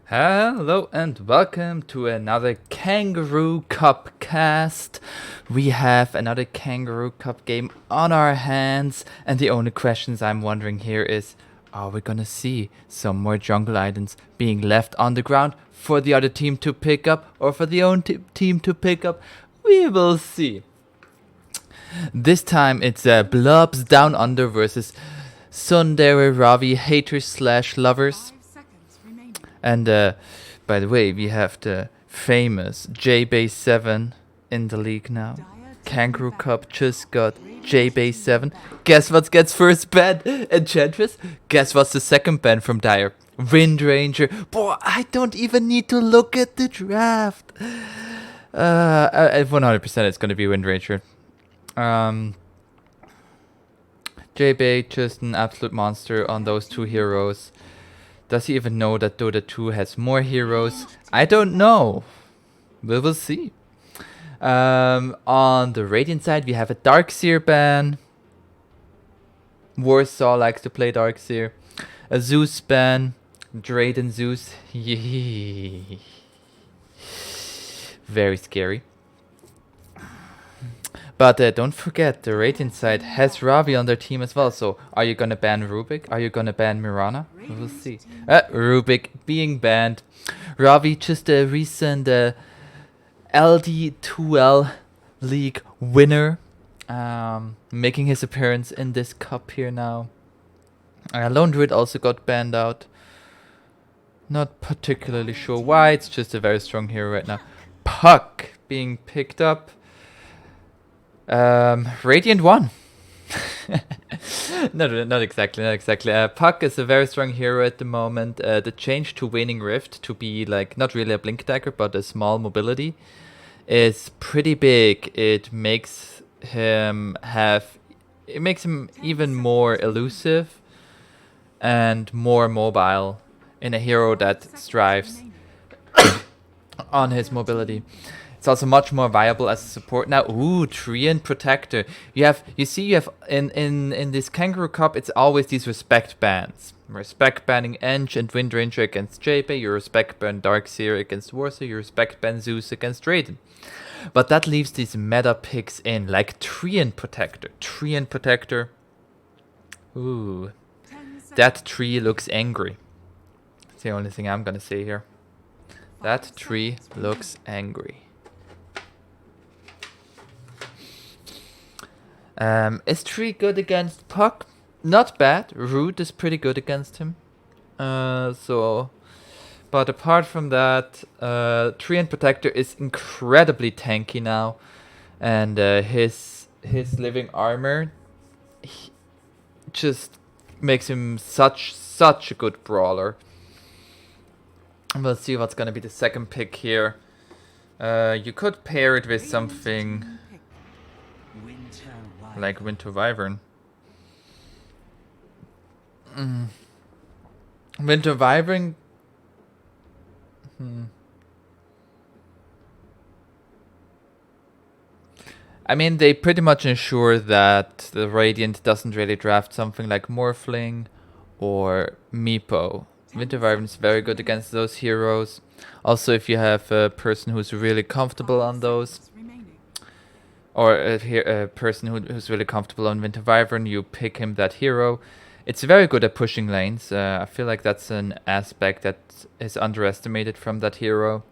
Hello and welcome to another Kangaroo Cup cast. We have another Kangaroo Cup game on our hands, and the only questions I'm wondering here is, are we gonna see some more jungle items being left on the ground for the other team to pick up, or for the own team to pick up? We will see. This time it's Blobs Down Under versus Sundere Ravi haters slash lovers. And by the way, we have the famous jbay 7 in the league now. Kangaroo Cup just got jbay 7. Guess what gets first ban? Enchantress. Guess what's the second ban from Dire? Wind Ranger. Boy, I don't even need to look at the draft. 100% it's going to be Wind Ranger. jbay, just an absolute monster on those two heroes. Does he even know that Dota 2 has more heroes? I don't know. We will see. On the Radiant side, we have a Darkseer ban. Warsaw likes to play Darkseer. A Zeus ban. Draiden Zeus. Very scary. But don't forget, the Radiant side has Ravi on their team as well. So, are you gonna ban Rubik? Are you gonna ban Mirana? We will see. Rubik being banned. Ravi, just a recent LD2L League winner. Making his appearance in this cup here now. Lone Druid also got banned out. Not particularly sure why. It's just a very strong hero right now. Puck being picked up. Radiant 1. Not exactly. Puck is a very strong hero at the moment. The change to Waning Rift to be like not really a blink dagger but a small mobility is pretty big. It makes him even more elusive and more mobile in a hero that strives on his mobility. It's also much more viable as a support now. Ooh, Treant Protector. You have in this Kangaroo Cup, it's always these respect bans. Respect banning Eng and Wind Ranger against jbay. You respect ban Darkseer against Warsaw. You respect ban Zeus against Draiden. But that leaves these meta picks in, like Treant Protector. Treant Protector. Ooh, that tree looks angry. That's the only thing I'm gonna say here. That tree looks angry. Is Tree good against Puck? Not bad. Root is pretty good against him. But apart from that, Treant Protector is incredibly tanky now, and his living armor just makes him such a good brawler. We'll see what's gonna be the second pick here. You could pair it with something like Winter Wyvern. Winter Wyvern. I mean, they pretty much ensure that the Radiant doesn't really draft something like Morphling or Meepo. Winter Wyvern is very good against those heroes. Also, if you have a person who's really comfortable on those, or a person who's really comfortable on Winter Wyvern, you pick him that hero. It's very good at pushing lanes. I feel like that's an aspect that is underestimated from that hero.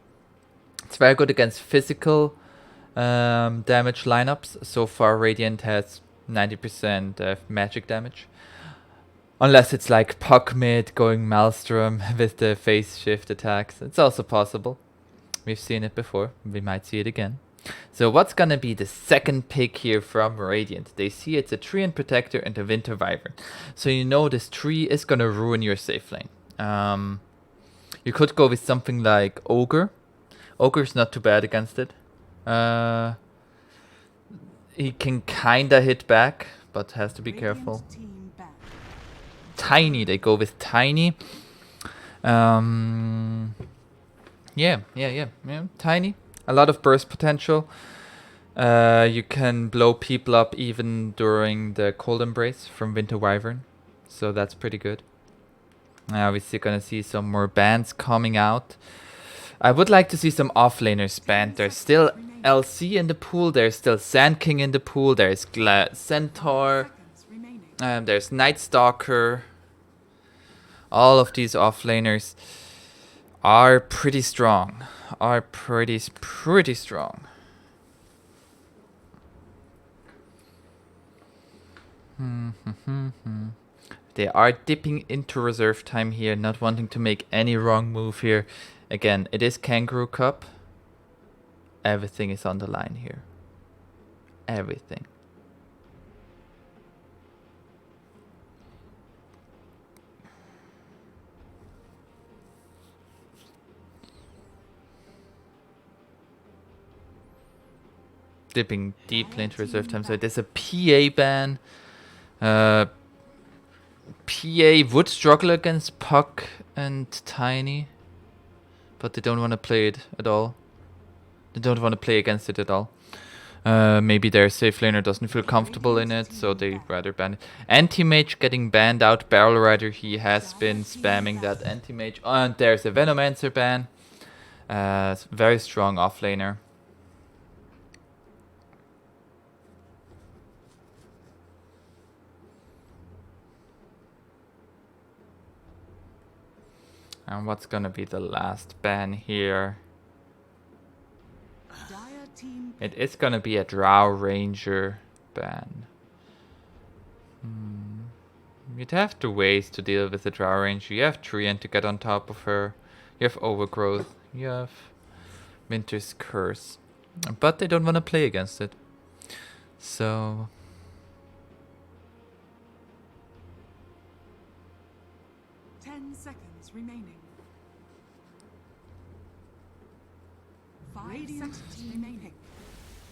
It's very good against physical damage lineups. So far, Radiant has 90% magic damage. Unless it's like Puck mid going Maelstrom with the phase shift attacks. It's also possible. We've seen it before. We might see it again. So what's gonna be the second pick here from Radiant? They see it's a Treant Protector and a Winter Wyvern. So you know this tree is gonna ruin your safe lane. You could go with something like Ogre. Ogre's not too bad against it. He can kinda hit back, but has to be careful. Tiny, they go with Tiny. Yeah, Tiny. A lot of burst potential. You can blow people up even during the Cold Embrace from Winter Wyvern. So that's pretty good. We're still gonna see some more bans coming out. I would like to see some offlaners banned. There's still LC in the pool. There's still Sand King in the pool. There's Centaur. There's Night Stalker. All of these offlaners are pretty strong. Are pretty strong. They are dipping into reserve time here, not wanting to make any wrong move here. Again, it is Kangaroo Cup. Everything is on the line here. Everything. Dipping deeply into reserve time. So there's a PA ban. PA would struggle against Puck and Tiny, but they don't want to play it at all. They don't want to play against it at all. Maybe their safe laner doesn't feel comfortable in it, so they rather ban it. Anti-Mage getting banned out. Barrel Rider, he has been spamming that Anti-Mage. And there's a Venomancer ban. Very strong offlaner. And what's gonna be the last ban here? It is gonna be a Drow Ranger ban. You'd have to ways to deal with the Drow Ranger. You have Treant to get on top of her. You have Overgrowth. You have Winter's Curse. But they don't want to play against it. So... 10 seconds remaining. 5 seconds remaining.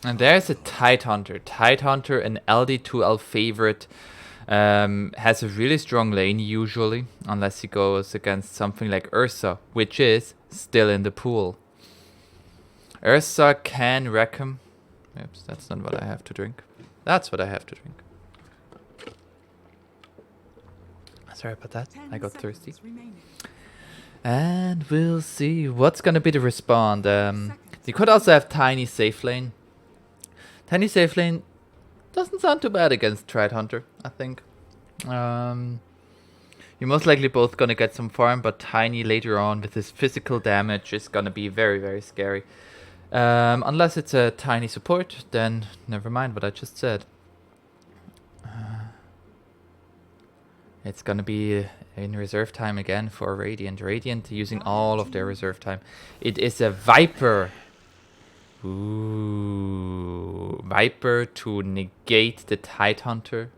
And there's a Tidehunter. Tidehunter, an LD2L favorite, has a really strong lane usually, unless he goes against something like Ursa, which is still in the pool. Ursa can wreck him. Oops, that's not what I have to drink. That's what I have to drink. Sorry about that, I got thirsty. And we'll see what's gonna be the respawn. You could also have Tiny safe lane. Tiny safe lane doesn't sound too bad against Tidehunter, I think. You're most likely both gonna get some farm, but Tiny later on with his physical damage is gonna be very, very scary. Unless it's a Tiny support, then never mind what I just said. It's gonna be in reserve time again for Radiant. Radiant using all of their reserve time. It is a Viper. Ooh, Viper to negate the Tidehunter.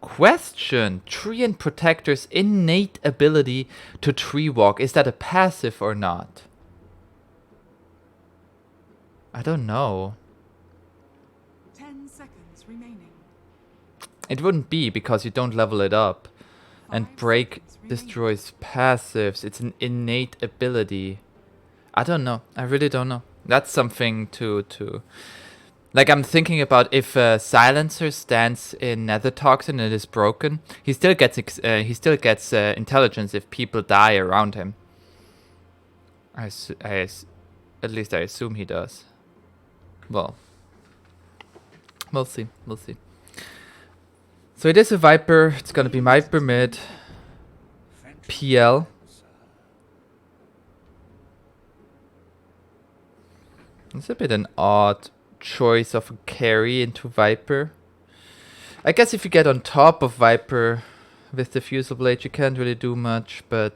Question: Treant Protector's innate ability to tree walk, is that a passive or not? I don't know. 10 seconds remaining. It wouldn't be because you don't level it up. And break destroys passives. It's an innate ability. I don't know. I really don't know. That's something to like, I'm thinking about if a silencer stands in Nether Toxin and it is broken, he still gets intelligence if people die around him. At least I assume he does. Well, we'll see. We'll see. So it is a Viper. It's gonna be Viper mid. PL. It's a bit an odd choice of a carry into Viper. I guess if you get on top of Viper with the Fusel Blade, you can't really do much, but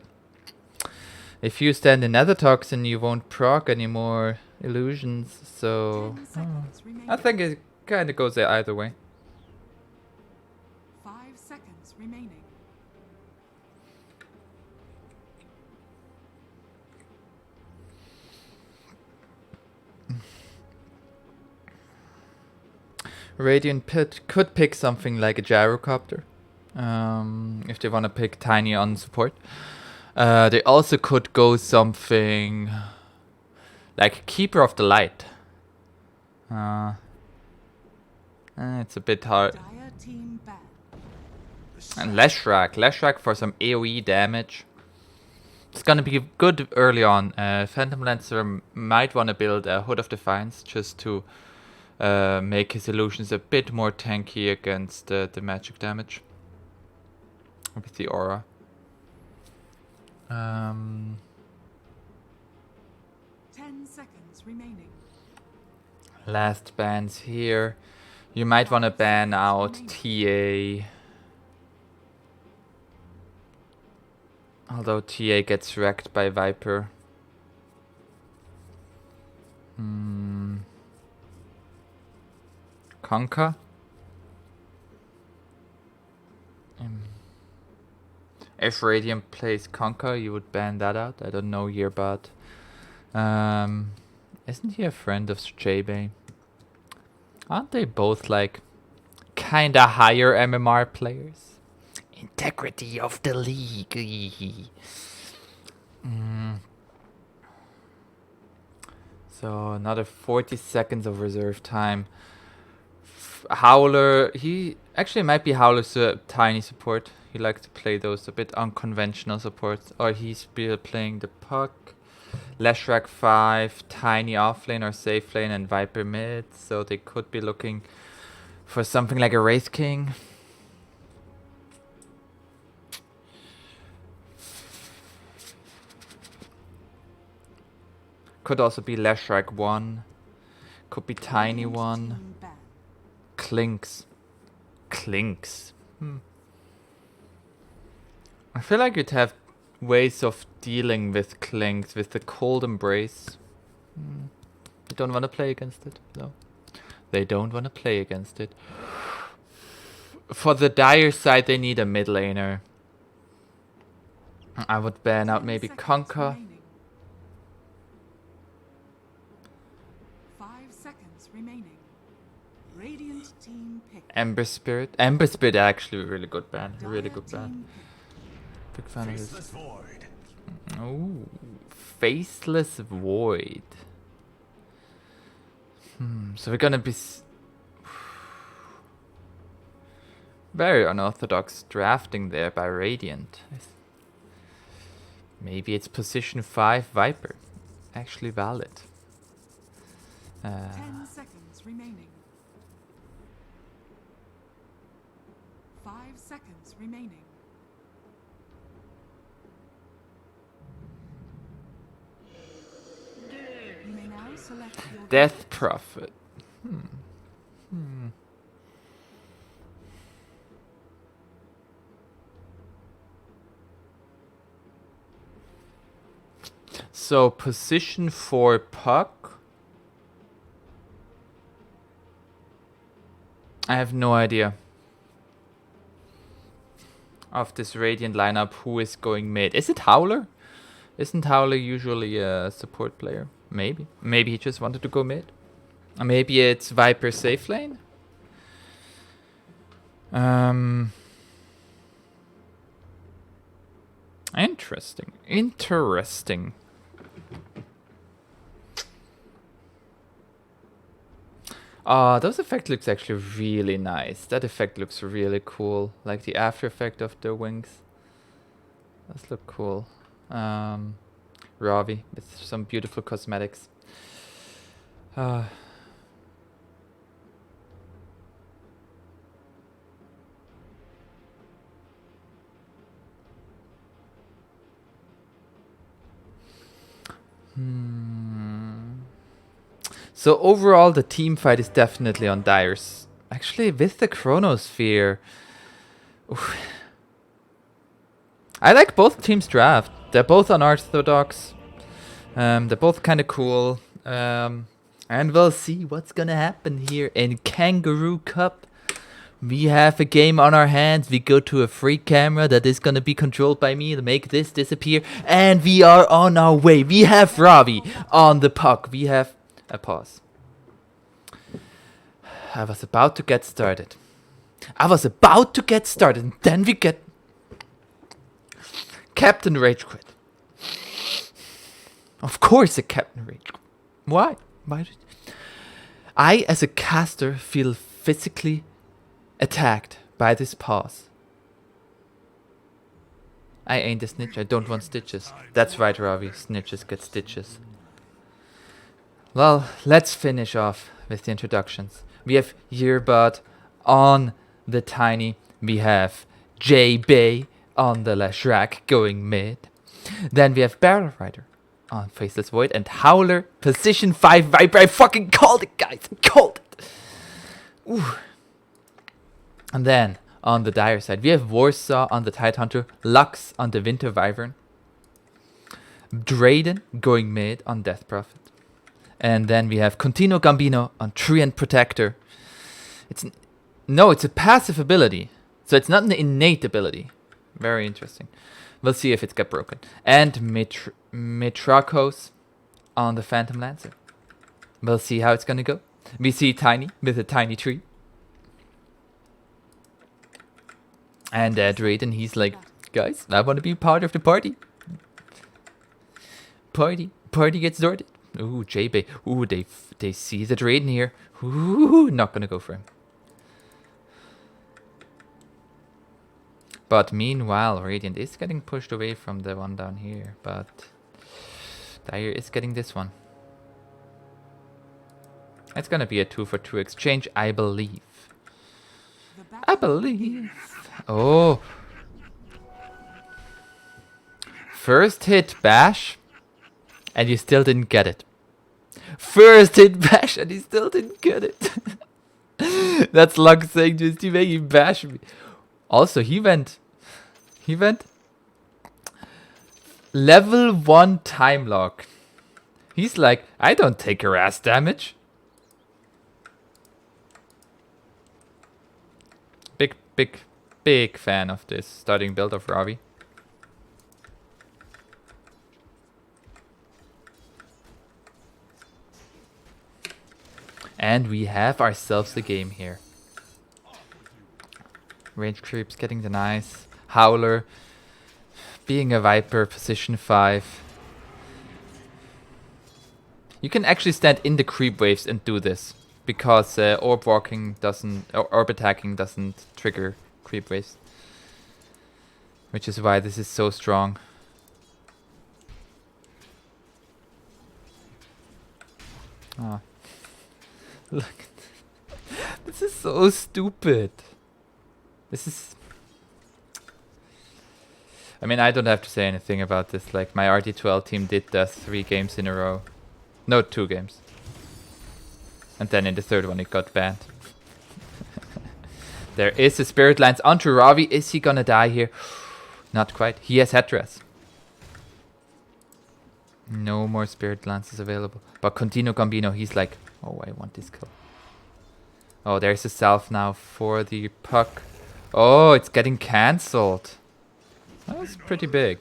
if you stand in Nether Toxin, you won't proc any more illusions, so I think it kind of goes there either way. 5 seconds remaining. Radiant Pit could pick something like a Gyrocopter, if they want to pick Tiny on support. They also could go something like Keeper of the Light. It's a bit hard. Dire team ban. And Leshrac for some AoE damage. It's gonna be good early on. Phantom Lancer might want to build a Hood of Defiance just to make his illusions a bit more tanky against the magic damage. With the aura. 10 seconds remaining. Last bans here. You might want to ban out TA. Although TA gets wrecked by Viper. Conker? If Radiant plays Conker, you would ban that out. I don't know yerbad. Isn't he a friend of jbay? Aren't they both like kinda higher MMR players? Integrity of the league. So another 40 seconds of reserve time. Howler, he actually might be Howler's tiny support. He likes to play those a bit unconventional supports. Or he's playing the puck. Leshrac 5, tiny offlane or safe lane, and Viper mid. So they could be looking for something like a Wraith King. Could also be Leshrac 1. Could be Tiny 1. Clinks. I feel like you'd have ways of dealing with Clinks with the Cold Embrace. You don't want to play against it. No. They don't want to play against it. For the Dire side, they need a mid laner. I would ban out maybe Conker. 5 seconds remaining. Radiant team pick. Ember Spirit. Ember Spirit actually a really good ban. Really good ban. Big fan of this. Oh, Faceless Void. So we're gonna be very unorthodox drafting there by Radiant. Maybe it's position 5 Viper. Actually valid. 10 seconds remaining. 5 seconds remaining. You may now select your Death Prophet. So position 4 puck. I have no idea of this Radiant lineup who is going mid. Is it Howler? Isn't Howler usually a support player? Maybe. Maybe he just wanted to go mid. Or maybe it's Viper safe lane? Interesting. Interesting. Those effect looks actually really nice. That effect looks really cool. Like the after effect of the wings. Does look cool. Ravi with some beautiful cosmetics. So overall, the team fight is definitely on Dire's. Actually, with the Chronosphere, oof. I like both teams' draft. They're both unorthodox. They're both kind of cool. And we'll see what's gonna happen here in Kangaroo Cup. We have a game on our hands. We go to a free camera that is gonna be controlled by me to make this disappear. And we are on our way. We have Ravi on the puck. We have a pause. I was about to get started. And then we get Captain Rage Quit. Of course a Captain Rage Quit. Why? I, as a caster, feel physically attacked by this pause. I ain't a snitch, I don't want stitches. That's right, Ravi, snitches get stitches. Well, let's finish off with the introductions. We have yerbad on the tiny. We have jbay on the Lashrak going mid. Then we have Barrel Rider on Faceless Void and Howler position 5 Viper. I fucking called it, guys. I called it. Ooh. And then on the dire side, we have Warsaw on the Tidehunter, Luchs on the Winter Wyvern, Draiden going mid on Death Prophet. And then we have Coutinho Gambino on Treant Protector. It's a passive ability. So it's not an innate ability. Very interesting. We'll see if it's got broken. And Mitrakos on the Phantom Lancer. We'll see how it's gonna go. We see Tiny with a tiny tree. And Draiden, he's like, guys, I want to be part of the party. Party gets started. Ooh, jbay. Ooh, they see the Draiden here. Ooh, not gonna go for him. But meanwhile, Radiant is getting pushed away from the one down here. But Dire is getting this one. It's gonna be a 2-for-2 exchange, I believe. I believe. Oh. First hit bash, and you still didn't get it. First hit bash, and you still didn't get it. That's luck saying just to make him bash me. Also, he went level 1 time lock. He's like, I don't take harass damage. Big fan of this starting build of Ravi. And we have ourselves a game here. Range creeps getting the nice. Howler being a Viper, position 5. You can actually stand in the creep waves and do this. Because orb walking doesn't, or orb attacking doesn't trigger creep waves. Which is why this is so strong. Ah. Look. This is so stupid. This is... I mean, I don't have to say anything about this. Like, my RT12 team did that 3 games in a row. No, 2 games. And then in the third one it got banned. There is a Spirit Lance onto Ravi. Is he gonna die here? Not quite. He has headdress. No more Spirit Lances available. But Coutinho Gambino, he's like, oh, I want this kill. Oh, there's a self now for the puck. Oh, it's getting cancelled. That was pretty big.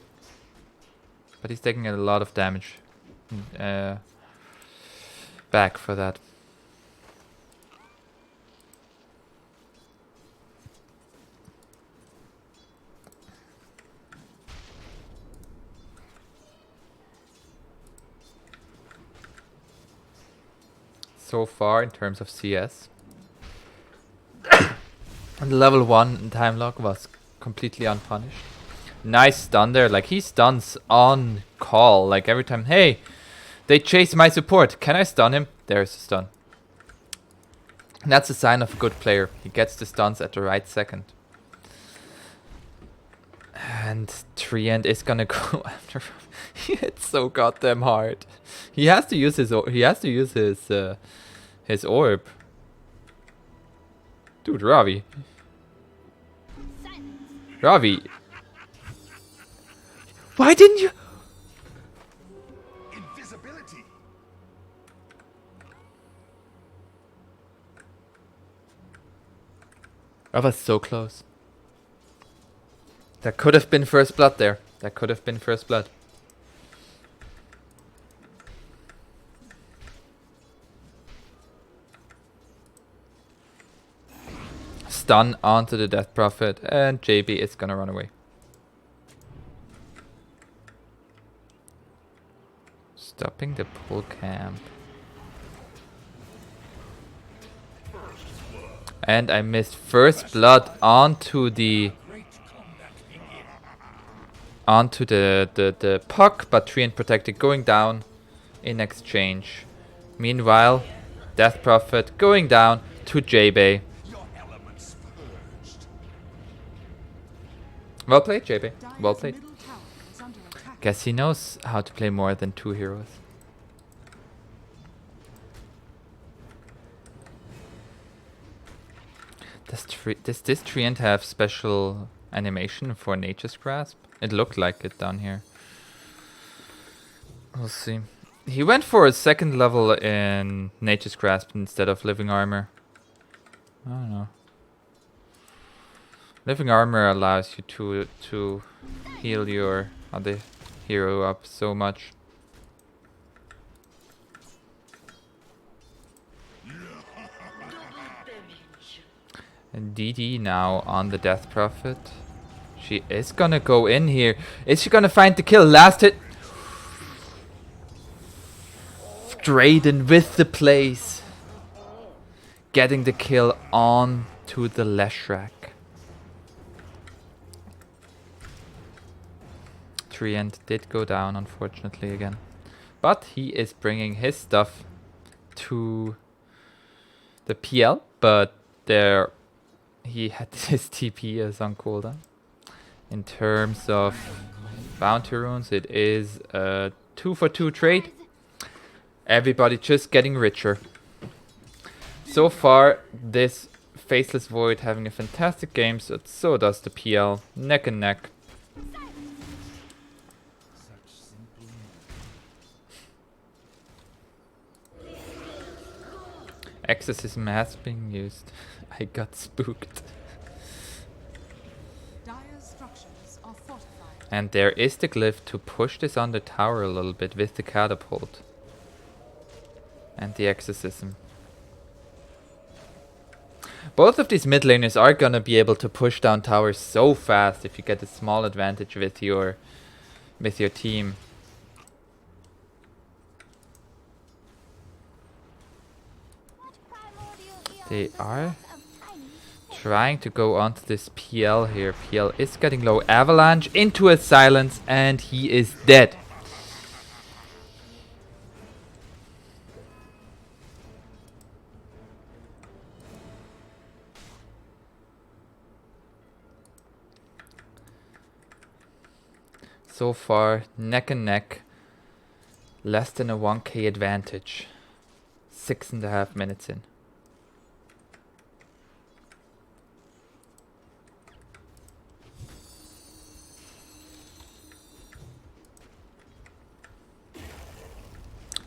But he's taking a lot of damage back for that. So far in terms of CS. And level 1 time lock was completely unpunished. Nice stun there, like he stuns on call, like every time, hey, they chase my support, can I stun him? There's a stun. And that's a sign of a good player, he gets the stuns at the right second. And Treant is gonna go after him. He hits so goddamn hard. He has to use his his orb. Dude, Ravi. Ravi. Why didn't you? Invisibility. That was so close. That could have been first blood there. That could have been first blood. Stun onto the Death Prophet, and JB is gonna run away. Stopping the pull camp. And I missed first blood onto the... onto the puck, but Treant Protector going down in exchange. Meanwhile, Death Prophet going down to jbay. Well played, jbay. Well played. Guess he knows how to play more than 2 heroes. Does this Treant have special animation for Nature's Grasp? It looked like it down here. We'll see. He went for a 2nd level in Nature's Grasp instead of Living Armor. I don't know. Living Armor allows you to heal your other hero up so much. And DD now on the Death Prophet. She is gonna go in here. Is she gonna find the kill? Last hit. Draiden with the plays. Getting the kill on to the Leshrac. Treant did go down, unfortunately, again. But he is bringing his stuff to the PL. But there, he had his TP as on cooldown. In terms of bounty runes, it is a 2-for-2 trade. Everybody just getting richer. So far, this Faceless Void having a fantastic game, so does the PL. Neck and neck. Exorcism has been used. I got spooked. And there is the glyph to push this on the tower a little bit with the catapult. And the exorcism. Both of these mid laners are gonna be able to push down towers so fast if you get a small advantage with your team. They are trying to go onto this PL here. PL is getting low. Avalanche into a silence and he is dead. So far, neck and neck. Less than a 1k advantage. 6.5 minutes in.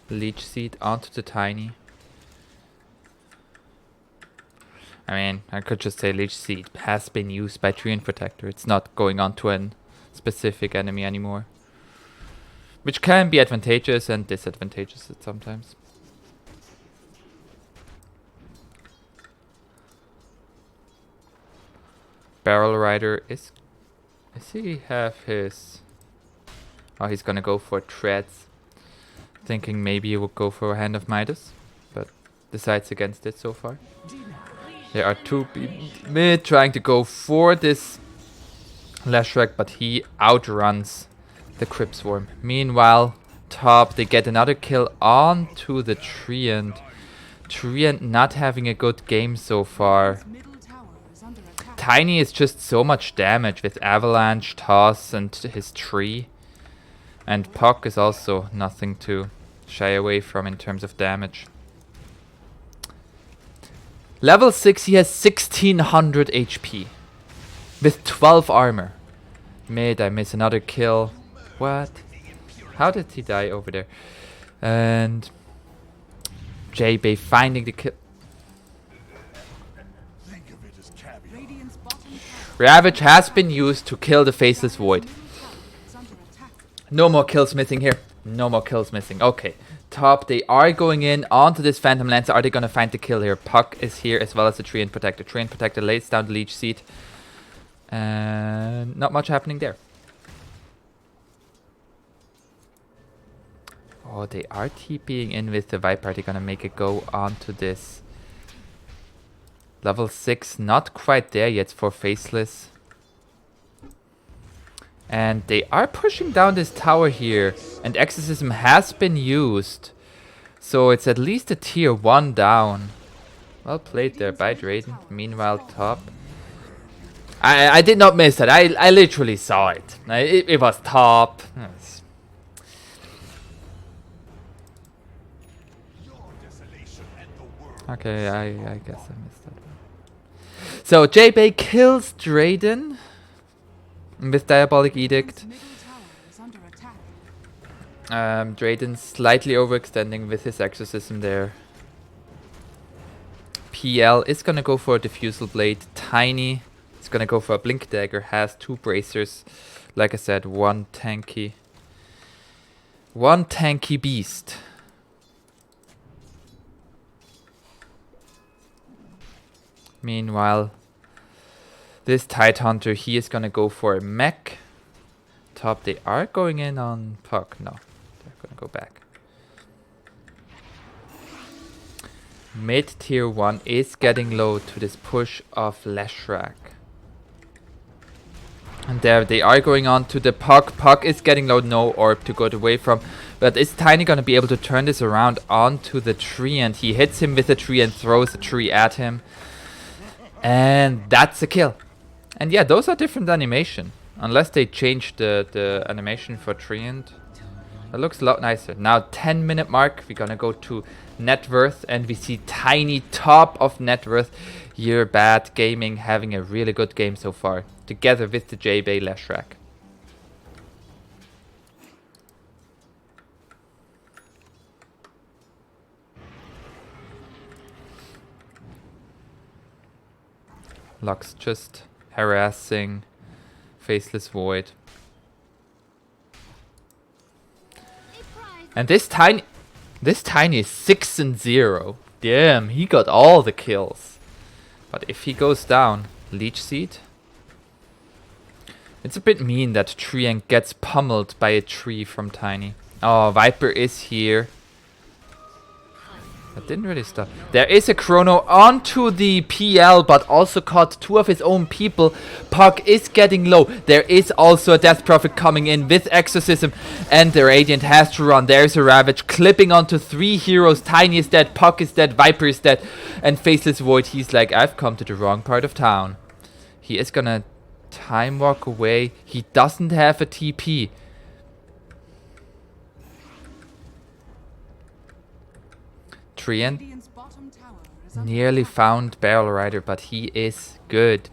Leech Seed onto the Tiny. I mean, I could just say Leech Seed has been used by Treant Protector. It's not going on to a specific enemy anymore. Which can be advantageous and disadvantageous at sometimes. Barrel Rider is he have his... Oh, he's gonna go for Treads. Thinking maybe he would go for a Hand of Midas, but decides against it so far. There are two mid trying to go for this Leshrac, but he outruns the Crypt Swarm. Meanwhile, top, they get another kill onto the Treant. Treant not having a good game so far. Tiny is just so much damage with Avalanche, Toss, and his tree. And Puck is also nothing to shy away from in terms of damage. Level 6, he has 1600 HP. With 12 armor. Mid, I miss another kill. What? How did he die over there? And... jbay finding the kill. Ravage has been used to kill the Faceless Void. No more kills missing here. No more kills missing. Okay. Top, they are going in onto this Phantom Lancer. Are they going to find the kill here? Puck is here as well as the Treant Protector. Treant Protector lays down the Leech Seed. And not much happening there. Oh, they are TPing in with the Viper. Are they going to make it go onto this? Level 6, not quite there yet for Faceless. And they are pushing down this tower here. And Exorcism has been used. So it's at least a tier 1 down. Well played there by Draiden. Meanwhile, top. I did not miss that. I literally saw it. It was top. Yes. Okay, I guess I missed that one. So jbay kills Draiden with Diabolic Edict. Draiden slightly overextending with his Exorcism there. PL is gonna go for a Diffusal Blade. Tiny is gonna go for a Blink Dagger. Has 2 bracers. Like I said, one tanky beast. Meanwhile, this Tidehunter, he is gonna go for a mech. Top, they are going in on Puck. No, they're gonna go back. Mid tier 1 is getting low to this push of Leshrac. And there they are going on to the Puck. Puck is getting low, no orb to go away from. But is Tiny gonna be able to turn this around onto the tree? And he hits him with a tree and throws a tree at him. And that's a kill. And yeah, those are different animation. Unless they change the animation for Treant. That looks a lot nicer. Now 10-minute mark, we're gonna go to net worth and we see Tiny top of net worth. Yerbad Gaming having a really good game so far. Together with the jbay Leshrac. Luchs just harassing Faceless Void. And this Tiny is 6-0. Damn, he got all the kills. But if he goes down, Leech Seed. It's a bit mean that Treant gets pummeled by a tree from Tiny. Oh, Viper is here. That didn't really stop. There is a Chrono onto the PL, but also caught 2 of his own people. Puck is getting low. There is also a Death Prophet coming in with Exorcism. And the Radiant has to run. There's a Ravage clipping onto 3 heroes. Tiny is dead, Puck is dead, Viper is dead. And Faceless Void, he's like, I've come to the wrong part of town. He is gonna time walk away. He doesn't have a TP. Treant nearly found Barrel Rider, but he is good.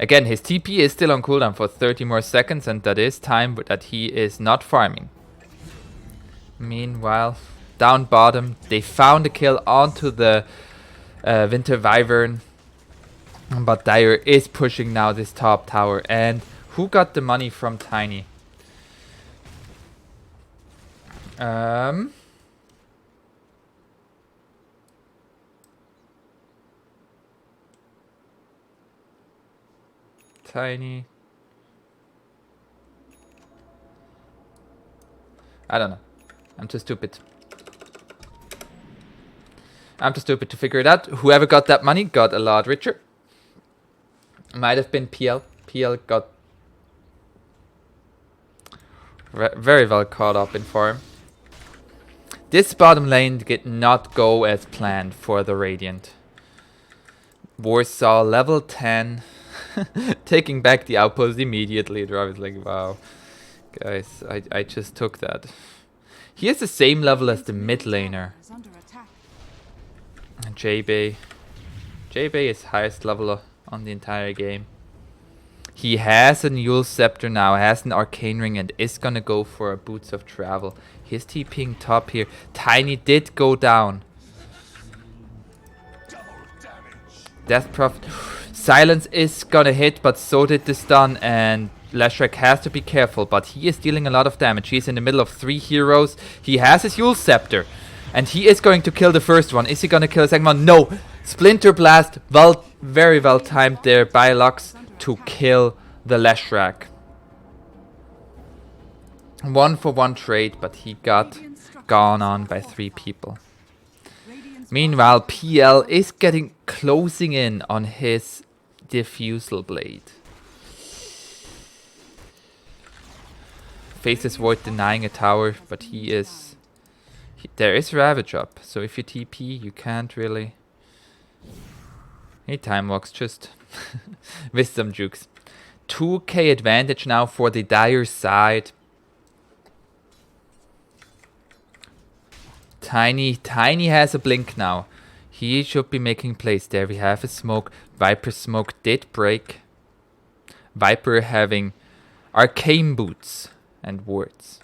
Again, his TP is still on cooldown for 30 more seconds, and that is time that he is not farming. Meanwhile, down bottom, they found a kill onto the Winter Wyvern. But Dire is pushing now this top tower. And who got the money from Tiny? Tiny. I don't know. I'm too stupid. I'm too stupid to figure it out. Whoever got that money got a lot richer. Might have been PL. PL got very well caught up in farm. This bottom lane did not go as planned for the Radiant. Warsaw level 10. Taking back the outpost immediately. Drav is like, wow. Guys, I just took that. He has the same level as the mid laner. And jbay. jbay is highest level on the entire game. He has a Newell Scepter now, has an Arcane Ring, and is gonna go for a Boots of Travel. He's TPing top here. Tiny did go down. Death Prophet. Silence is gonna hit, but so did the stun, and Leshrac has to be careful, but he is dealing a lot of damage. He's in the middle of 3 heroes. He has his Yule Scepter, and he is going to kill the first one. Is he gonna kill the second one? No! Splinter Blast, very well timed there by Luchs to kill the Leshrac. 1-for-1 trade, but he got gone on by 3 people. Meanwhile, PL is closing in on his Diffusal Blade. Faceless Void denying a tower, but he is... there is Ravage up, so if you TP, you can't really... He time walks just with some jukes. 2k advantage now for the Dire side. Tiny has a blink now. He should be making plays there. We have a smoke. Viper smoke did break. Viper having arcane boots and wards.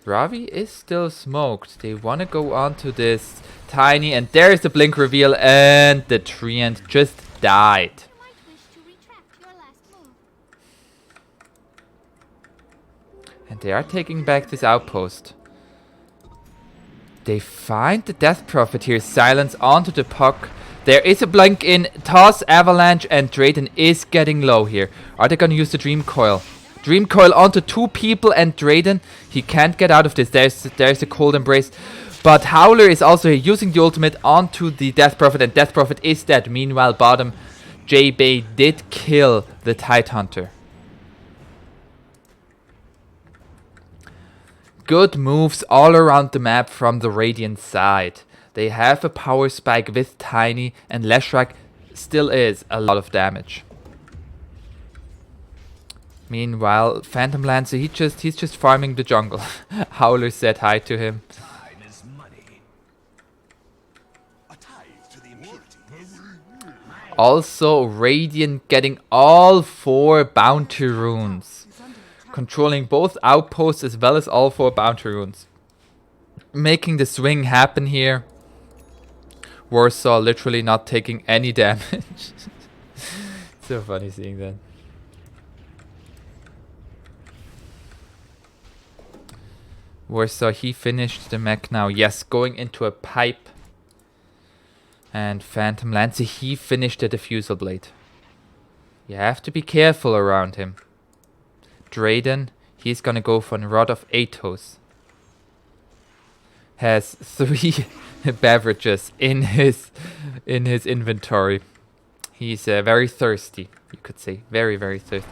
Ravi is still smoked. They want to go on to this Tiny, and there's the blink reveal, and the treant just died. And they are taking back this outpost. They find the Death Prophet here. Silence onto the puck. There is a blink in. Toss, Avalanche, and Draiden is getting low here. Are they going to use the Dream Coil? Dream Coil onto 2 people and Draiden. He can't get out of this. There's a Cold Embrace. But Howler is also using the ultimate onto the Death Prophet, and Death Prophet is dead. Meanwhile, bottom, jbay did kill the Tidehunter. Good moves all around the map from the Radiant side. They have a power spike with Tiny, and Leshrac still is a lot of damage. Meanwhile, Phantom Lancer, he's just farming the jungle. Howler said hi to him. Also, Radiant getting all 4 bounty runes. Controlling both outposts as well as all 4 bounty runes. Making the swing happen here. Warsaw literally not taking any damage. So funny seeing that. Warsaw, he finished the mech now. Yes, going into a pipe. And Phantom Lancer, he finished the Diffusal Blade. You have to be careful around him. Draiden, he's gonna go for a Rod of Athos. Has 3 beverages in his inventory. He's very thirsty, you could say. Very, very thirsty.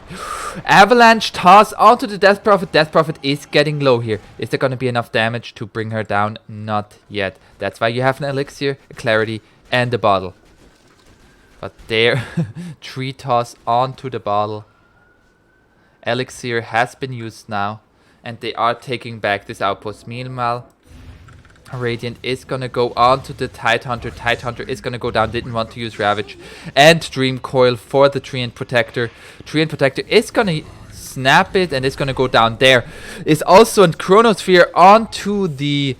Avalanche toss onto the Death Prophet. Death Prophet is getting low here. Is there gonna be enough damage to bring her down? Not yet. That's why you have an Elixir, a Clarity, and a bottle. But there, 3 toss onto the bottle. Elixir has been used now, and they are taking back this outpost. Meanwhile, Radiant is gonna go on to the Tidehunter. Tidehunter is gonna go down, didn't want to use Ravage. And Dream Coil for the Treant Protector. Treant Protector is gonna snap it and is gonna go down. There is also a Chronosphere onto the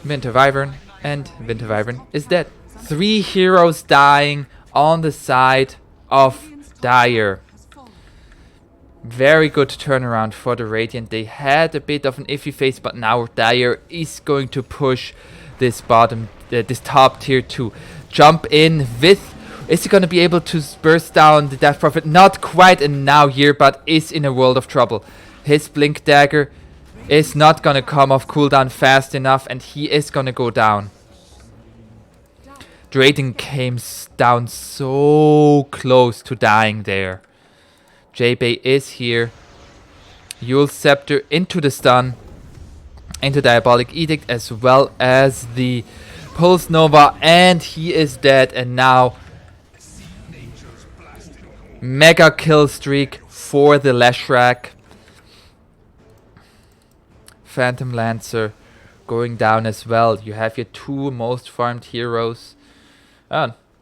Winter Wyvern, and Winter Wyvern is dead. 3 heroes dying on the side of Dire. Very good turnaround for the Radiant. They had a bit of an iffy phase, but now Dire is going to push this bottom, this top tier 2. Jump in with... Is he going to be able to burst down the Death Prophet? Not quite, and now Yerbad is in a world of trouble. His Blink Dagger is not going to come off cooldown fast enough, and he is going to go down. Draiden came down so close to dying there. jbay is here. Yule Scepter into the stun. Into Diabolic Edict as well as the Pulse Nova. And he is dead. And now mega kill streak for the Leshrac. Phantom Lancer going down as well. You have your 2 most farmed heroes.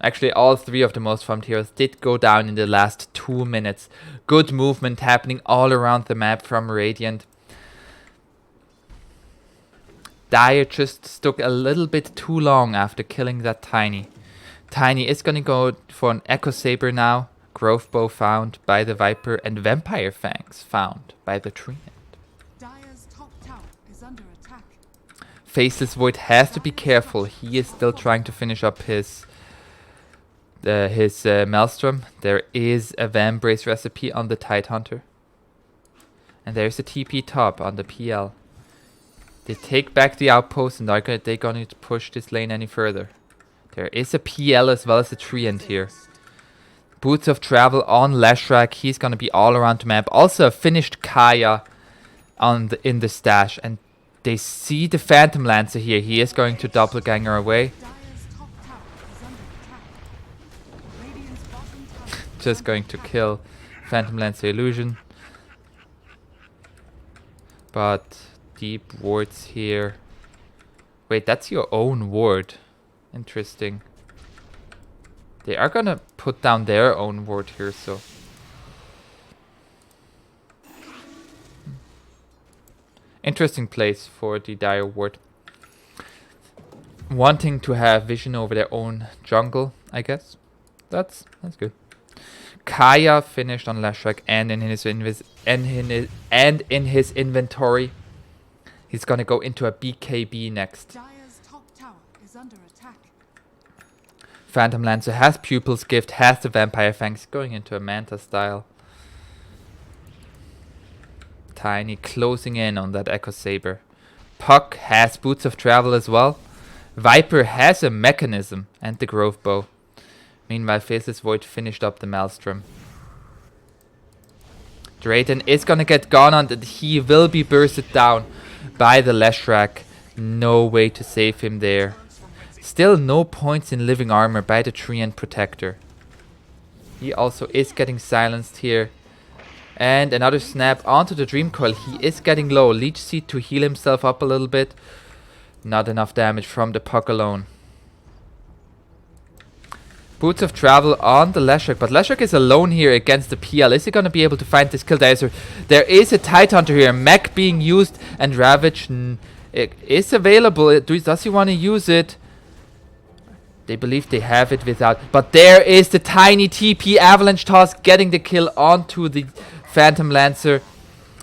Actually, all 3 of the most farmed heroes did go down in the last 2 minutes. Good movement happening all around the map from Radiant. Dire just took a little bit too long after killing that Tiny. Tiny is going to go for an Echo Saber now. Growth Bow found by the Viper, and Vampire Fangs found by the Treant. Dire's top tower is under attack. Faceless Void has to be careful. He is still trying to finish up his Maelstrom. There is a Vambrace recipe on the Tidehunter. And there's a TP top on the PL. They take back the outpost, and they're going to push this lane any further. There is a PL as well as a Treant here. Boots of Travel on Leshrac. He's going to be all around the map. Also a finished Kaya in the stash, and they see the Phantom Lancer here. He is going to doppelganger away. Dire's top tower is under attack. Radiant's bottom tower is Just under going to attack. kill Phantom Lancer illusion. But deep wards here. Wait, that's your own ward. Interesting. They are gonna put down their own ward here, so. Interesting place for the Dire ward. Wanting to have vision over their own jungle, I guess. That's good. Kaya finished on Lashrak and in his inventory. He's gonna go into a BKB next. Dire's top tower is under attack. Phantom Lancer has Pupil's Gift, has the Vampire Fangs, going into a Manta style. Tiny closing in on that Echo Saber. Puck has Boots of Travel as well. Viper has a Mechanism and the Grove Bow. Meanwhile, Faceless Void finished up the Maelstrom. Draiden is gonna get gone on that. He will be bursted down by the Leshrac. No way to save him there. Still no points in living armor by the Treant Protector. He also is getting silenced here. And another snap onto the Dream Coil. He is getting low. Leech Seed to heal himself up a little bit. Not enough damage from the Puck alone. Boots of Travel on the Leshrac. But Leshrac is alone here against the PL. Is he going to be able to find this kill? There is a Tidehunter here. Mech being used. And Ravage is available. Does he want to use it? They believe they have it without. But there is the tiny TP Avalanche Toss getting the kill onto the Phantom Lancer.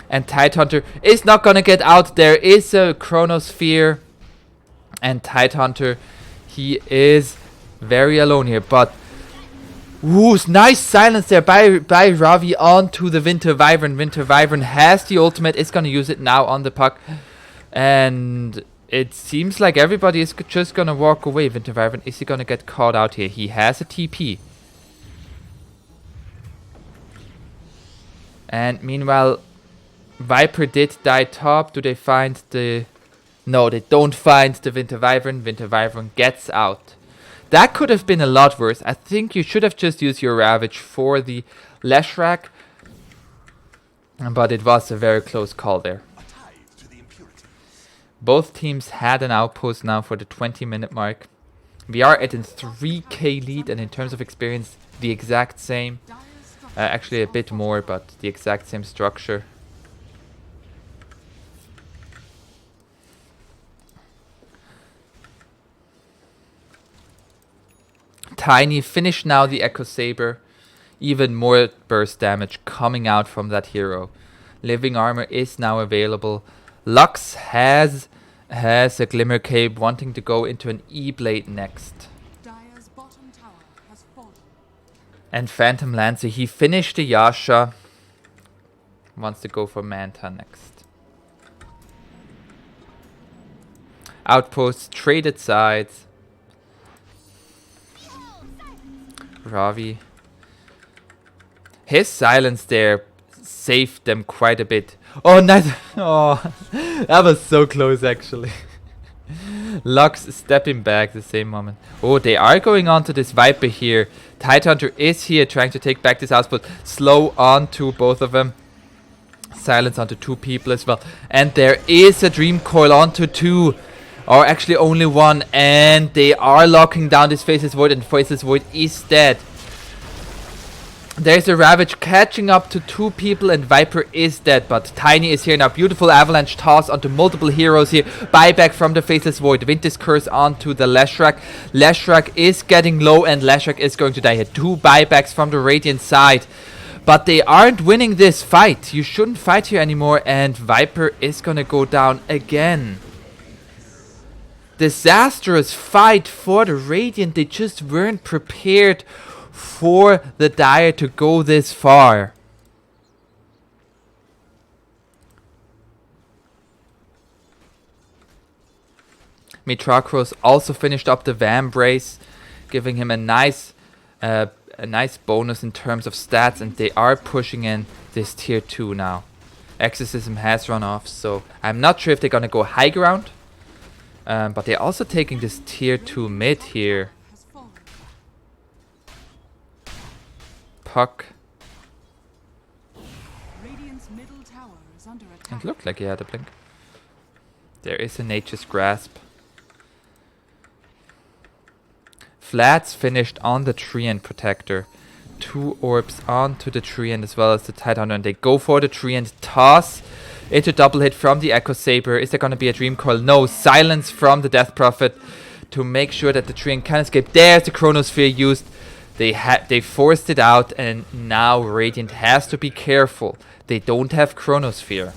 And Tidehunter is not going to get out. There is a Chronosphere. And Tidehunter, he is very alone here. But, ooh, nice silence there by Ravi onto the Winter Wyvern. Winter Wyvern has the ultimate. Is going to use it now on the Puck. And it seems like everybody is just going to walk away. Winter Wyvern, is he going to get caught out here? He has a TP. And meanwhile, Viper did die top. Do they find the... No, they don't find the Winter Wyvern. Winter Wyvern gets out. That could have been a lot worse. I think you should have just used your Ravage for the Leshrac. But it was a very close call there. Both teams had an outpost now for the 20-minute mark. We are at a 3k lead, and in terms of experience, the exact same. Actually a bit more, but the exact same structure. Tiny finished now the Echo Saber. Even more burst damage coming out from that hero. Living armor is now available. Lux has a Glimmer Cape, wanting to go into an E-Blade next. Dire's bottom tower has fallen. And Phantom Lancer, he finished the Yasha. Wants to go for Manta next. Outposts traded sides. Ravi. His silence there saved them quite a bit. Oh, nice. Oh, that was so close, actually. Lux stepping back the same moment. Oh, they are going on to this Viper here. Tidehunter is here trying to take back this outpost. Slow onto both of them. Silence onto two people as well. And there is a Dream Coil onto two. Or actually only one. And they are locking down this Faceless Void. And Faceless Void is dead. There's a Ravage catching up to two people, and Viper is dead, but Tiny is here now. Beautiful Avalanche Toss onto multiple heroes here. Buyback from the Faceless Void. Winter's Curse onto the Leshrac. Leshrac is getting low, and Leshrac is going to die here. Two buybacks from the Radiant side. But they aren't winning this fight. You shouldn't fight here anymore, and Viper is gonna go down again. Disastrous fight for the Radiant. They just weren't prepared for the Dire to go this far. Mitracros also finished up the Vambrace, giving him a nice bonus in terms of stats, and they are pushing in this tier 2 now. Exorcism has run off, so I'm not sure if they're gonna go high ground. But they're also taking this tier 2 mid here. Has fallen. Puck. Radiant's middle tower is under attack. It looked like he had a blink. There is a Nature's Grasp. Flats finished on the Treant Protector. 2 orbs onto the Treant as well as the Tidehunter. And they go for the Treant. Toss into double hit from the Echo Saber. Is there going to be a Dream Coil? No. Silence from the Death Prophet to make sure that the Treant can escape. There's the Chronosphere used. They forced it out, and now Radiant has to be careful. They don't have Chronosphere.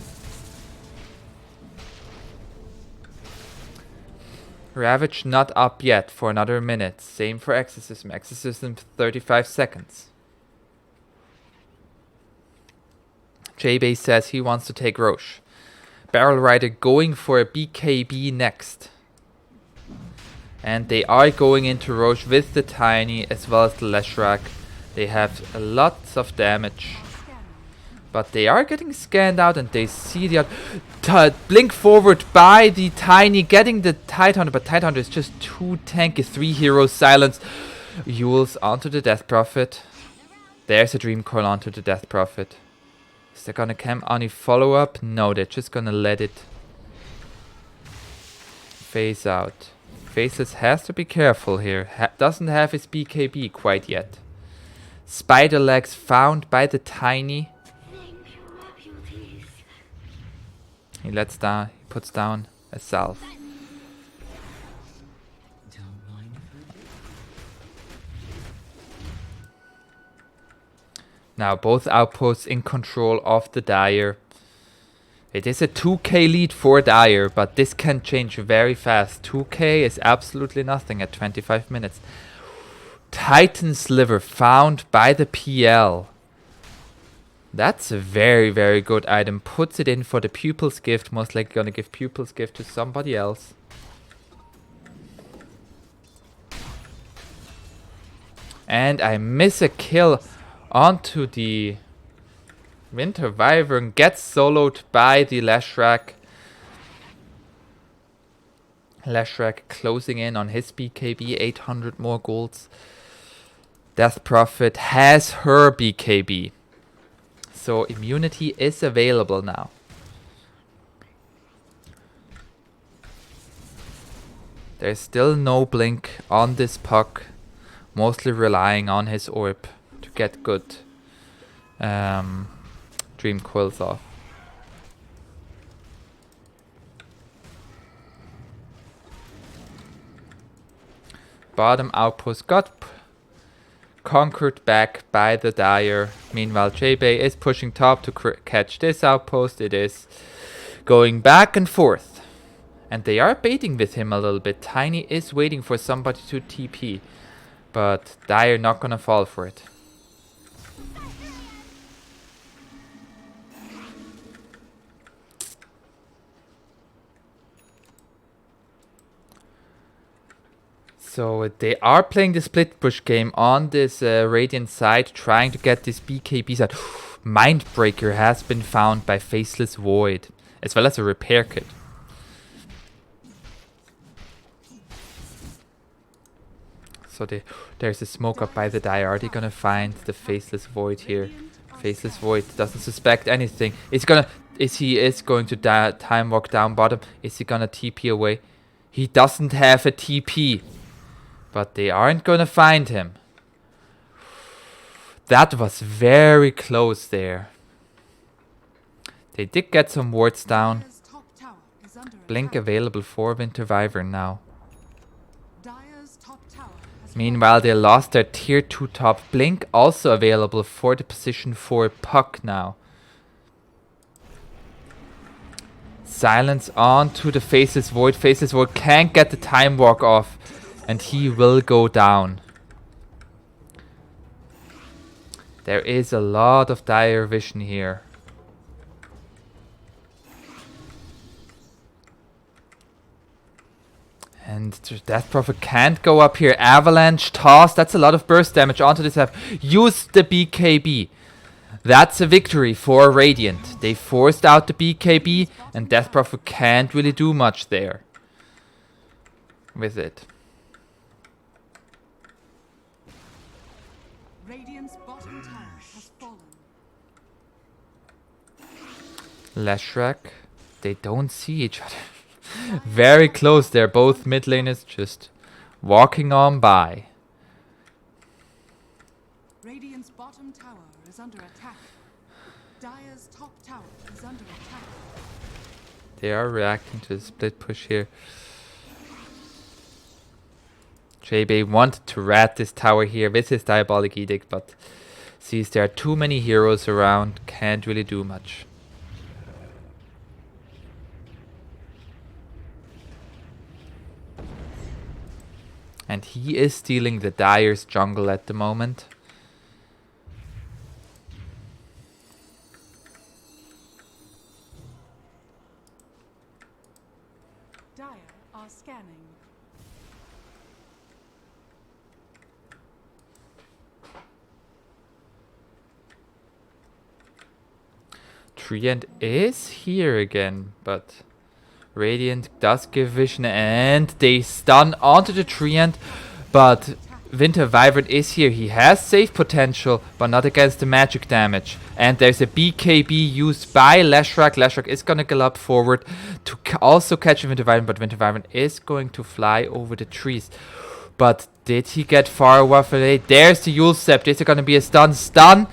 Ravage not up yet for another minute. Same for Exorcism. Exorcism 35 seconds. jbay says he wants to take Roche. Barrel Rider going for a BKB next. And they are going into Roche with the Tiny as well as the Leshrac. They have lots of damage. But they are getting scanned out and they see the blink forward by the Tiny getting the Tidehunter. But Tidehunter is just too tanky. 3 heroes silence. Yules onto the Death Prophet. There's a Dream Coil onto the Death Prophet. Is there gonna come any follow-up? No, they're just gonna let it phase out. Faceless has to be careful here. Doesn't have his BKB quite yet. Spider Legs found by the Tiny. He lets down, he puts down a salve. Now both outposts in control of the Dire. It is a 2k lead for Dire, but this can change very fast. 2k is absolutely nothing at 25 minutes. Titan's Liver found by the PL. That's a very, very good item. Puts it in for the Pupil's Gift. Most likely gonna give Pupil's Gift to somebody else. And I miss a kill onto the Winter Wyvern. Gets soloed by the Leshrac. Leshrac closing in on his BKB. 800 more golds. Death Prophet has her BKB. So immunity is available now. There's still no blink on this Puck. Mostly relying on his orb to get good Dream Coils off. Bottom outpost got conquered back by the Dire. Meanwhile, jbay is pushing top to catch this outpost. It is going back and forth. And they are baiting with him a little bit. Tiny is waiting for somebody to TP. But Dire not gonna fall for it. So they are playing the split push game on this Radiant side, trying to get this BKB side. Mindbreaker has been found by Faceless Void, as well as a repair kit. So there's a smoke up by the Dire. Are they gonna find the Faceless Void here? Faceless Void doesn't suspect anything. Is he going to time walk down bottom? Is he gonna TP away? He doesn't have a TP. But they aren't gonna find him. That was very close there. They did get some wards down. Dire's top tower is under Blink attack. available for Winter Wyvern now. Dire's top tower has Meanwhile, they lost their tier 2 top. Blink also available for the position 4 Puck now. Silence on to the Faceless Void. Faceless Void can't get the time walk off. And he will go down. There is a lot of Dire vision here. And the Death Prophet can't go up here. Avalanche toss. That's a lot of burst damage onto this half. Use the BKB. That's a victory for Radiant. They forced out the BKB, and Death Prophet can't really do much there with it. Radiant's bottom tower has fallen. Leshrac, they don't see each other. Very close, they're both mid laners just walking on by. Radiant's bottom tower is under attack. Dire's top tower is under attack. They are reacting to the split push here. jbay wanted to rat this tower here with his Diabolic Edict, but sees there are too many heroes around, can't really do much. And he is stealing the Dire's jungle at the moment. Dire are scanning. Treant is here again, but Radiant does give vision and they stun onto the Treant, but Winter Wyvern is here. He has save potential, but not against the magic damage. And there's a BKB used by Leshrac. Leshrac is gonna gallop forward to also catch Winter Wyvern, but Winter Wyvern is going to fly over the trees. But did he get far enough away? There's the Yule Step. This is gonna be a stun.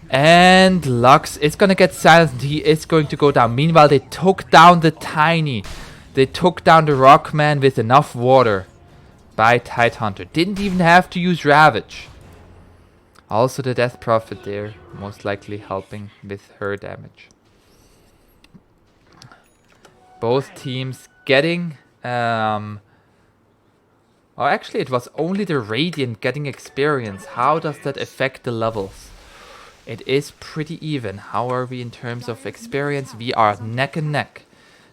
And Luchs is gonna get silenced. He is going to go down. Meanwhile, they took down the Tiny. They took down the Rockman with enough water by Tidehunter. Didn't even have to use Ravage. Also the Death Prophet there, most likely helping with her damage. Both teams getting... oh, actually it was only the Radiant getting experience. How does that affect the levels? It is pretty even. How are we in terms of experience? We are neck and neck.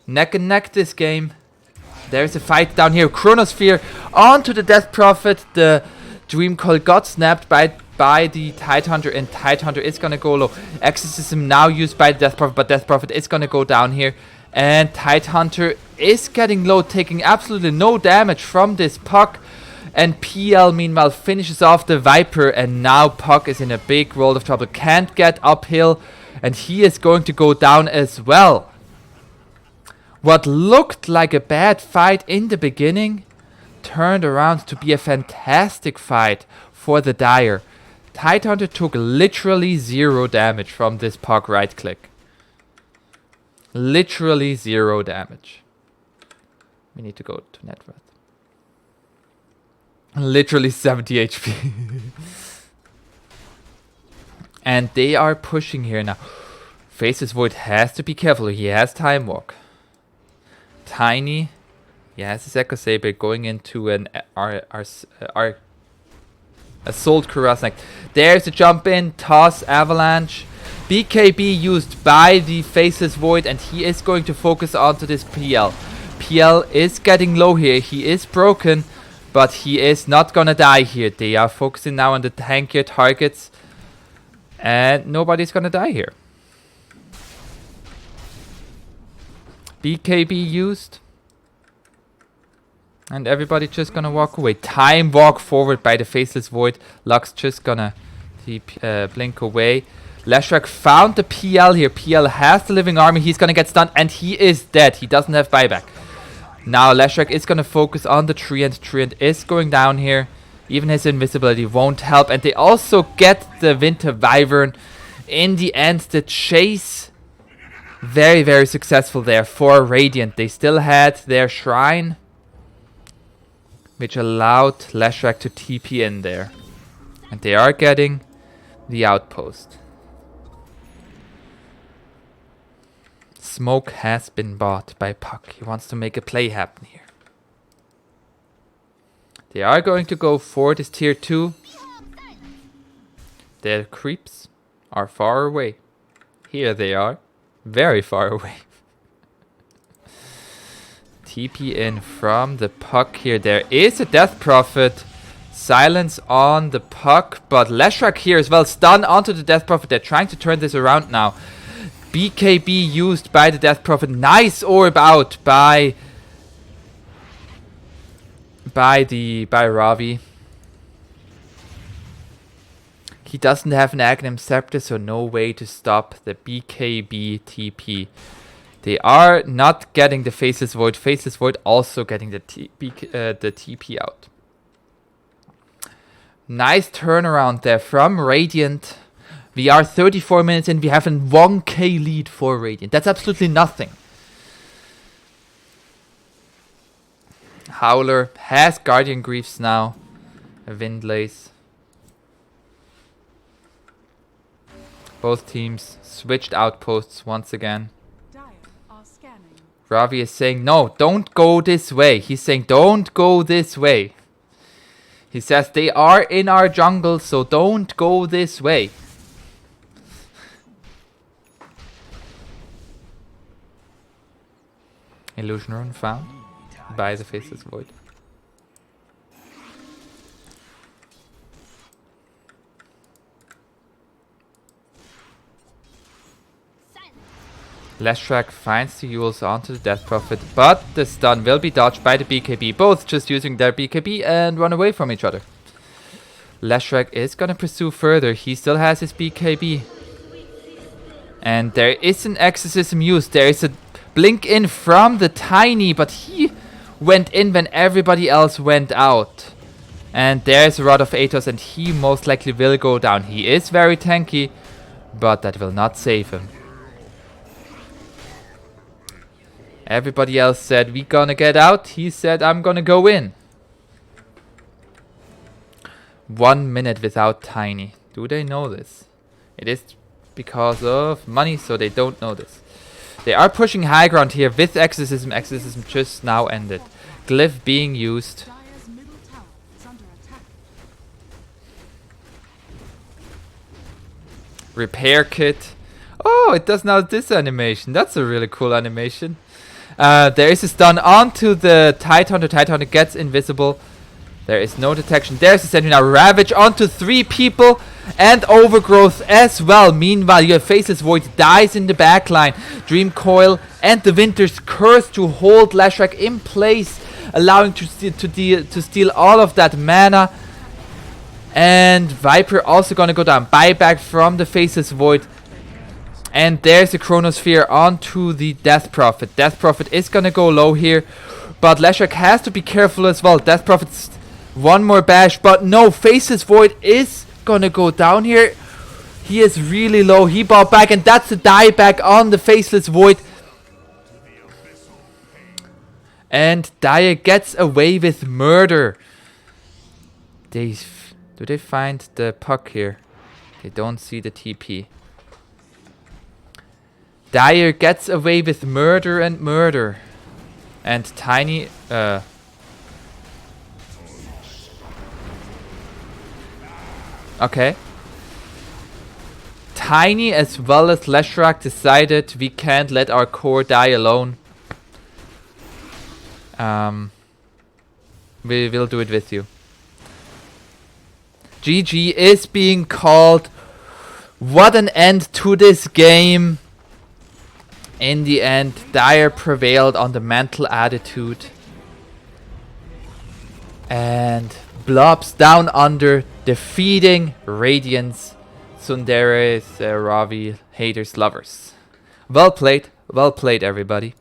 Neck and neck this game. There's a fight down here. Chronosphere onto the Death Prophet. The Dream Coil got snapped by the Tidehunter, and Tidehunter is gonna go low. Exorcism now used by the Death Prophet, but Death Prophet is gonna go down here. And Tidehunter is getting low, taking absolutely no damage from this Puck. And PL meanwhile finishes off the Viper, and now Puck is in a big world of trouble. Can't get uphill, and he is going to go down as well. What looked like a bad fight in the beginning turned around to be a fantastic fight for the Dire. Tidehunter took literally 0 damage from this Puck right click. Literally 0 damage. We need to go to net worth. Literally 70 HP. And they are pushing here now. Faceless Void has to be careful. He has Time Walk. Tiny. He has his Echo Saber going into an Assault Karasnak. There's a jump in. Toss Avalanche. BKB used by the Faceless Void, and he is going to focus onto this PL. PL is getting low here. He is broken. But he is not gonna die here. They are focusing now on the tankier targets. And nobody's gonna die here. BKB used. And everybody just gonna walk away. Time walk forward by the Faceless Void. Lux just gonna blink away. Leshrac found the PL here. PL has the Living Army. He's gonna get stunned and he is dead. He doesn't have buyback. Now Leshrac is going to focus on the Treant. Treant is going down here. Even his invisibility won't help. And they also get the Winter Wyvern. In the end, the chase, very, very successful there for Radiant. They still had their shrine, which allowed Leshrac to TP in there. And they are getting the outpost. Smoke has been bought by Puck. He wants to make a play happen here. They are going to go for this tier 2. Their creeps are far away. Here they are. Very far away. TP in from the Puck here. There is a Death Prophet. Silence on the puck, but Leshrac here as well. Stun onto the Death Prophet. They're trying to turn this around now. BKB used by the Death Prophet. Nice orb out by Ravi. He doesn't have an Aghanim Scepter, so no way to stop the BKB TP. They are not getting the Faceless Void. Faceless Void also getting the TP out. Nice turnaround there from Radiant. We are 34 minutes in. We have a 1k lead for Radiant. That's absolutely nothing. Howler has Guardian Griefs now. Windlace. Both teams switched outposts once again. Ravi is saying, no, don't go this way. He's saying, don't go this way. He says, they are in our jungle, so don't go this way. Illusion Rune found by the Faceless Void. Leshrac finds the Yules onto the Death Prophet, but the stun will be dodged by the BKB. Both just using their BKB and run away from each other. Leshrac is gonna pursue further. He still has his BKB. And there is an Exorcism used. There is a blink in from the Tiny, but he went in when everybody else went out. And there's a Rod of Atos, and he most likely will go down. He is very tanky, but that will not save him. Everybody else said, we gonna get out. He said, I'm gonna go in. 1 minute without Tiny. Do they know this? It is because of money, so they don't know this. They are pushing high ground here with Exorcism. Exorcism just now ended. Glyph being used. Repair kit. Oh, it does now this animation. That's a really cool animation. There is a stun onto the Titan. The Titan gets invisible. There is no detection. There's a sentry now. Ravage onto 3 people. And Overgrowth as well. Meanwhile, your Faceless Void dies in the backline. Dream Coil and the Winter's Curse to hold Leshrac in place. Allowing to steal all of that mana. And Viper also gonna go down. Buyback from the Faceless Void. And there's the Chronosphere onto the Death Prophet. Death Prophet is gonna go low here. But Leshrac has to be careful as well. Death Prophet's one more bash. But no, Faceless Void is gonna go down here. He is really low. He bought back. And that's the dieback on the Faceless Void. And Dire gets away with murder. Do they find the puck here? They don't see the TP. Dire gets away with murder and murder. And Tiny... Okay. Tiny as well as Leshrac decided we can't let our core die alone. We will do it with you. GG is being called. What an end to this game. In the end, Dire prevailed on the mental attitude. And Blobs down under, defeating Radiance, Tsunderes, Ravi, haters, lovers. Well played everybody.